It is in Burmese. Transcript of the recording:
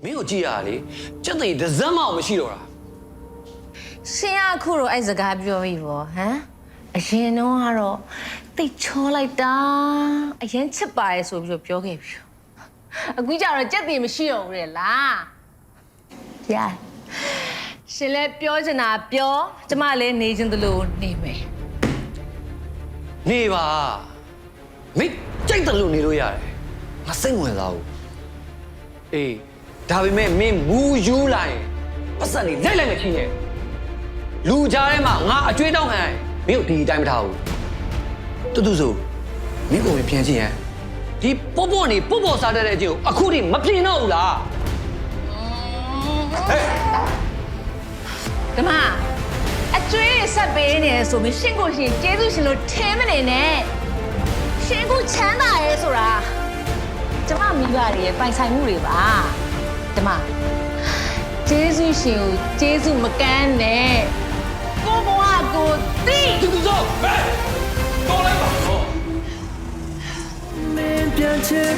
မင်းကိုကြည့်ရလေစက်သိဒဇက်မအောင်မရှိတော့တာ ရှင်ကအခုတော့အဲ့စကားပြောပြီပေါ့ဟမ်အရင်တော့ကတော့တိတ်ချောလိုက်တာအရင်ချစ်ပါရဲ့ဆိုပြီးတော့ပြောခဲ့ပြီအခုကျတော့ကြက်တင်မရှိတော့ဘူးလေလားရရှင်လည်းပြောချင်တာပြောကျမလည်းနေချင်သလိုနေမယ် နေပါမင်းကြိုက်တယ်လို့နေလို့ရတယ်ငါစိတ်ဝင်စားဘူးအေးဒါပေမဲ့မင်းမူယူလာရင်ပတ်စံနေလိုက်လိုက်မချင်းရဲ့လူကြားထဲမှာငါအကျွေးတောင်းခံမင်းကိုဒီအတိုင်းမထားဘူးတူဆိုမင်းကိုဝင်ပြန်ချင်းရဲ့ဒီပို့ပို့နေပို့ပို့စားတဲ့အချင်းကိုအခုထိမပြင်တော့ဘူးလားဟဲ့ ဓမ္မအကျွေးဆက်ပေးနေတယ်ဆိုပြီးရှင့်ကိုရှင်ကျေးဇူးရှင်လို့ထင်းမနေနဲ့ရှင်ကိုချမ်းသာရဲဆိုတာကျမမိဘတွေရဲ့ပိုင်ဆိုင်မှုတွေပါဓမ္မကျေးဇူးရှင်ကိုကျေးဇူးမကမ်းနဲ့ကိုဘဝကိုသိတူဆိုဟဲ့တော်လိုက်ပါတော့မင်းပြန်ချစ်